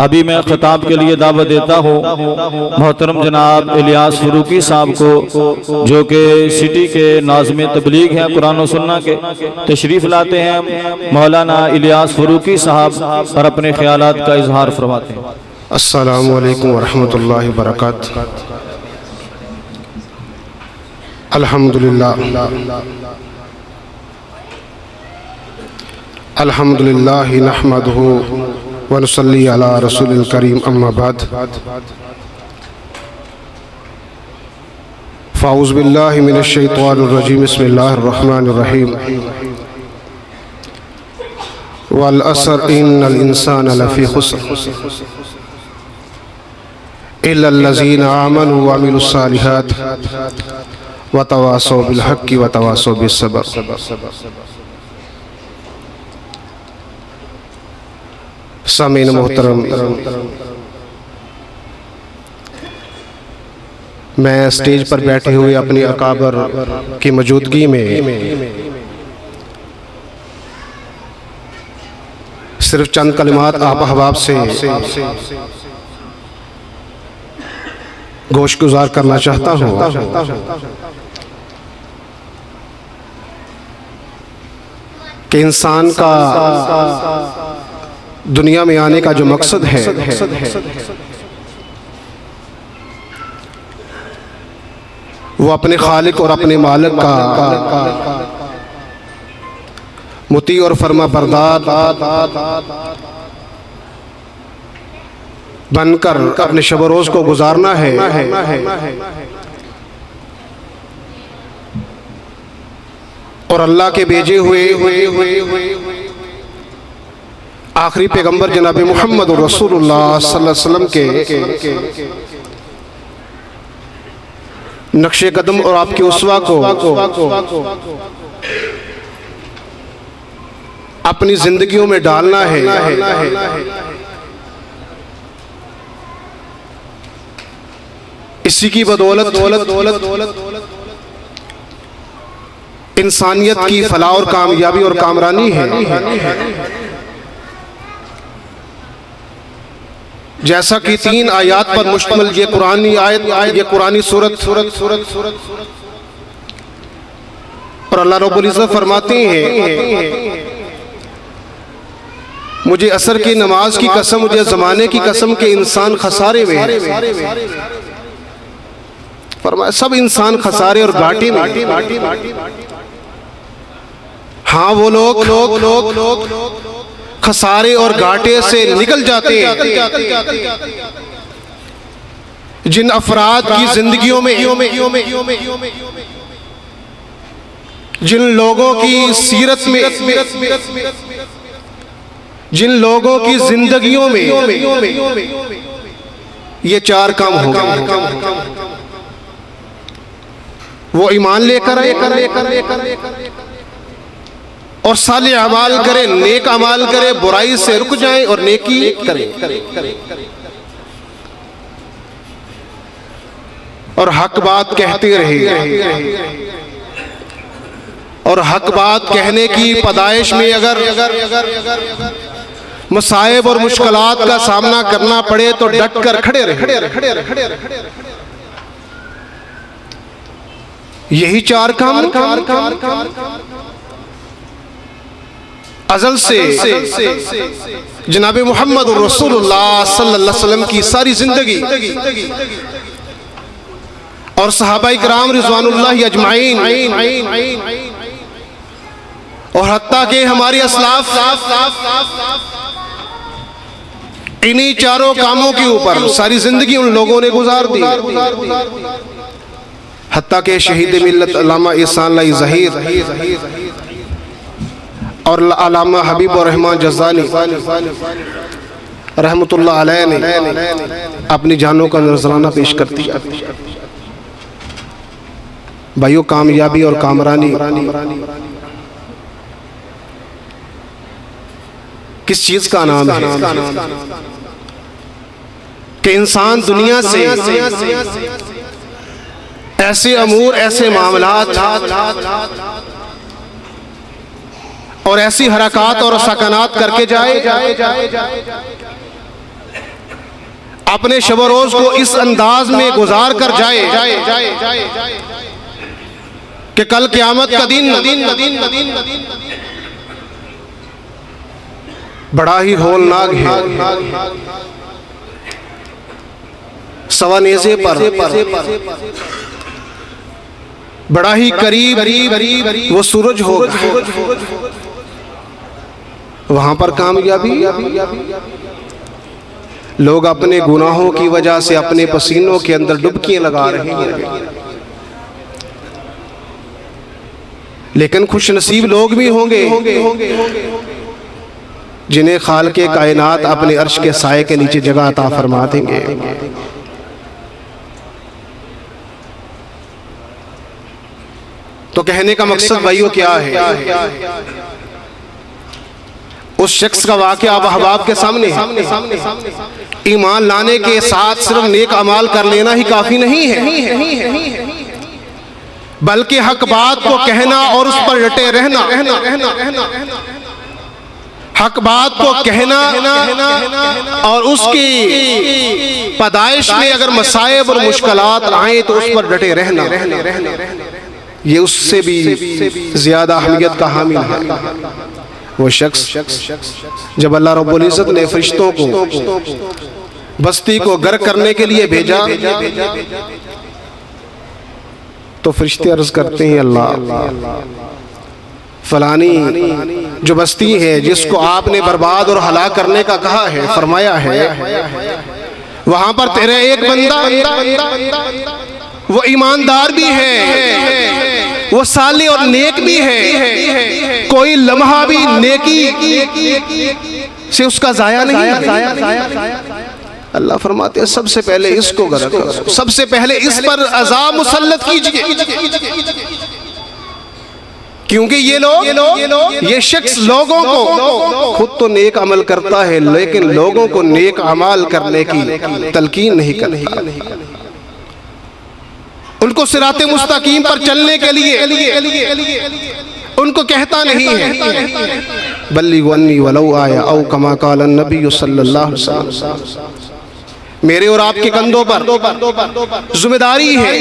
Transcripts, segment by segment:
अभी मैं खिताब के लिए दावत देता हूँ मोहतरम जनाब इलियास फरूकी साहब को, जो कि सिटी के नाज़िम तबलीग हैं कुरान और सुन्ना के। तशरीफ लाते हैं मौलाना इलियास फरूकी साहब और अपने ख्यालात का इजहार फरमाते हैं। अस्सलामु अलैकुम वरहमतुल्लाहि वबरकातुहू। अल्हम्दुलिल्लाह अल्हम्दुलिल्लाह नहमदुहु व नुसल्ली अला रसूलिल करीम, अम्मा बाद। फ़ाऊज़ु बिल्लाहि मिनश शैतानिर रजीम, बिस्मिल्लाहिर रहमानिर रहीम। वल अस्र इन्नल इंसाना लफ़ी खुस्र इल्लल्लज़ीना आमनू व अमिलुस सालिहात व तवासौ बिल हक़्क़ि व तवासौ बिस सब्र। सामीन मोहतरम, मैं स्टेज पर बैठे हुए अपनी अकाबर की मौजूदगी में सिर्फ चंद कलिमात आप अहबाब से गोश गुजार करना चाहता हूँ कि इंसान का दुनिया में आने का जो मकसद है वो अपने खालिक और अपने मालिक का मुती और फरमा बरदार बनकर अपने शब रोज को गुजारना है। और अल्लाह के भेजे हुए आखिरी पैगंबर जनाब मोहम्मद रसूलुल्लाह सल्लल्लाहु अलैहि वसल्लम के नक्शे कदम और आपके उस्वा को अपनी जिंदगियों में डालना है। इसी की बदौलत इंसानियत की फलाह और कामयाबी और कामरानी है। जैसा कि 3 आयात पर मुश्तमिल ये कुरानी आयत, ये कुरानी सूरत और अल्लाह रब्बुल इज़्ज़त फरमाते हैं, मुझे असर की नमाज की कसम, मुझे ज़माने की कसम के इंसान खसारे में है। फरमाया सब इंसान खसारे और घाटे में। हाँ, वो लोग खसारे और घाटे से निकल जाते हैं जिन अफराद की जिंदगियों में, जिन लोगों की सीरत में, जिन लोगों की जिंदगियों में ये 4 काम हो गए। वो ईमान लेकर आए और साले अमाल करे, नेक अमाल करे, बुराई से रुक जाए और नेकी करे और हक बात कहते रहे। और हक बात कहने की पदाइश में अगर मसाइब और मुश्किलात का सामना करना पड़े तो डट कर खड़े रहे। यही 4 काम अज़ल से जनाब मोहम्मद रसूलुल्लाह सल्लल्लाहु अलैहि वसल्लम की सारी जिंदगी और सहाबाए किराम रिज़वानुल्लाह अजमाइन और हत्ता के हमारे अस्लाफ इन्हीं 4 कामों के ऊपर सारी जिंदगी उन लोगों ने गुजार दी। हत्ता के शहीद मिल्लत अल्लामा इहसान ज़हीर और अल्लामा हबीब और रहमान जज़ानी रहमतुल्लाह अलैह ने अपनी जानों का नजराना पेश कर दिया। भाइयों, कामयाबी और कामरानी किस चीज का नाम है कि इंसान दुनिया से ऐसे अमूर, ऐसे मामलात और ऐसी हरकत और सकनात करके जाए अपने शब रोज को इस अंदाज में गुजार कर जाए कि कल क़यामत का दिन बड़ा ही होलनाक है। सवानेज़े पर बड़ा ही करीब वो सूरज होगा, वहां पर कामयाबी। लोग अपने गुनाहों की वजह से अपने पसीनों के अंदर डुबकियां लगा रहे हैं, लेकिन खुशनसीब लोग भी होंगे जिन्हें खालिक़े कायनात अपने अर्श के साए के नीचे जगह अता फरमा देंगे। तो कहने का मकसद भाइयों क्या है? उस शख्स का वाक़या अब अहबाब के सामने है। ईमान लाने के साथ सिर्फ नेक अमाल कर लेना ही काफी नहीं है, बल्कि हक बात को कहना और उस पर डटे रहना। हक बात को कहना और उसकी पैदाइश में अगर मसाइब और मुश्किलात आए तो उस पर डटे रहना, ये उससे भी ज्यादा अहमियत का हामिल है। वो शख्स जब अल्लाह रब्बुल इज़्ज़त ने फरिश्तों को बस्ती को गर्क करने के लिए भेजा तो फरिश्ते अर्ज करते हैं, अल्लाह फलानी जो बस्ती है जिसको आपने बर्बाद और हलाक करने का कहा है, फरमाया है, वहां पर तेरा एक बंदा वो ईमानदार भी है, वो साले और नेक भी है, कोई लम्हा भी नेकी से उसका जाया नहीं। अल्लाह फरमाते हैं सबसे पहले इसको गर्क करो, सबसे पहले इस पर अज़ाब मुसल्लत कीजिए, क्योंकि ये शख्स लोगों को खुद तो नेक अमल करता है लेकिन लोगों को नेक अमल करने की तलकीन नहीं करता, उनको सिराते मुस्तकीम पर चलने के लिए उनको कहता नहीं है। बल्लिगु अन्नी वलौ आया औ कमा क़ाल नबी सल्लल्लाहु अलैहि वसल्लम, मेरे और आपके कंधों पर जिम्मेदारी है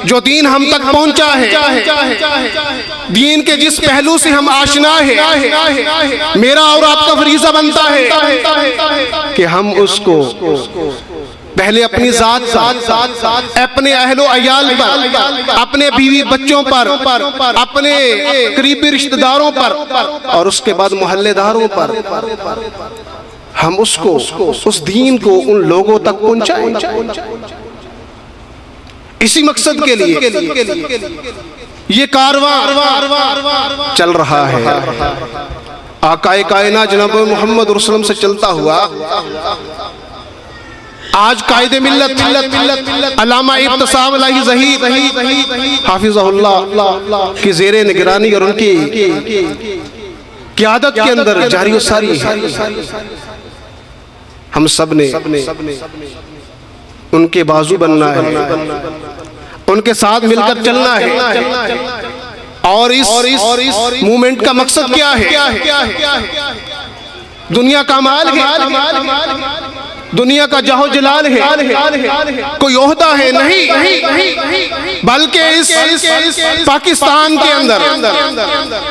जो दीन हम तक पहुंचा है, दीन के जिस पहलू से हम आशना है, मेरा और आपका फरीज़ा बनता है कि हम उसको पहले अपनी जात अपने अहलो अयाल पर, अपने बीवी बच्चों पर, अपने करीबी रिश्तेदारों पर और उसके बाद मोहल्लेदारों पर हम उसको उस दीन को उन लोगों तक पहुंचाएं। इसी मकसद के लिए ये कारवां चल रहा है। आकाए कायनात जनाब मोहम्मद रसूलुल्लाह से चलता हुआ आज कायदे मिल्लत अल्लामा इब्तिसाम अलैहि ज़हीर हाफिज़हुल्लाह की ज़ेरे निगरानी और उनकी क़यादत के अंदर जारी और सारी है। हम सब ने उनके बाजू बनना है, उनके साथ मिलकर चलना है। और इस मूवमेंट का मकसद क्या है? दुनिया का माल है, दुनिया का जहो जलाल है, कोई ओहदा है नहीं, बल्कि इस पाकिस्तान के अंदर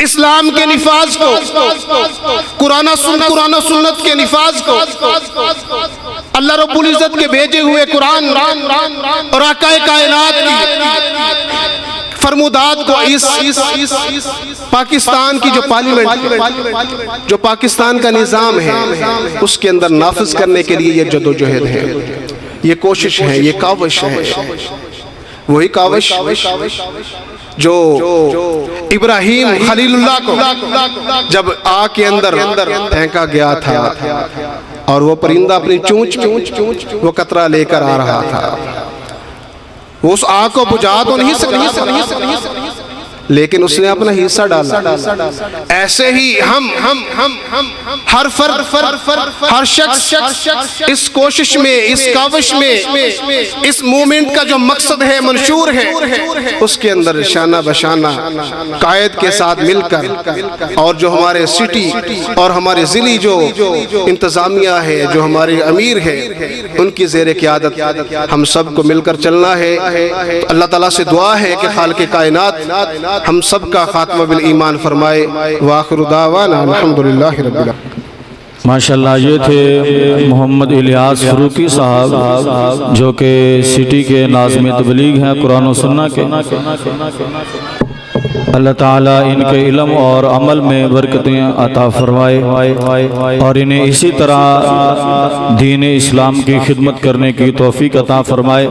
इस्लाम के निफाज को, कुरान सुन्नत के निफाज को, अल्लाह रब्बुल इज़्ज़त के भेजे हुए कुरान और आकाए कायनात की फरमुदात को इस पाकिस्तान की जो पार्लियामेंट, जो पाकिस्तान का निज़ाम है, उसके अंदर नाफिज करने के लिए ये जदोजहद है, ये कोशिश है, ये काविश है। वही काविश जो इब्राहीम खलीलुल्लाह को जब आग के अंदर फेंका गया था और वो परिंदा अपनी चोंच वो कतरा लेकर आ रहा था, उस आग को बुझा तो नहीं सका, लेकिन उसने अपना हिस्सा डाला। ऐसे ही हम हर फर्द हर शख्स इस कोशिश में, इस काविश में, इस मूवमेंट का जो मकसद है, मंशूर है, उसके अंदर शाना बशाना कायद के साथ मिलकर और जो हमारे सिटी और हमारे जिली जो इंतजामिया है, जो हमारे अमीर है, उनकी ज़ेरे क़यादत हम सबको मिलकर चलना है। तो अल्लाह ताला से दुआ है कि खालिक़ कायनात हम सब का खात्मा बिल ईमान फरमाए। वाखिरु दावाना अल्हम्दुलिल्लाहि रब्बिल आलमीन। माशाल्लाह, ये थे मोहम्मद इलियास फरूकी साहब, जो कि सिटी के नाज़िम तबलीग हैं कुरान और सुन्ना के। अल्लाह ताला इनके इल्म और अमल में बरकतें अता फरमाए और इन्हें इसी तरह दीन इस्लाम की खिदमत करने की तौफीक अता फरमाए।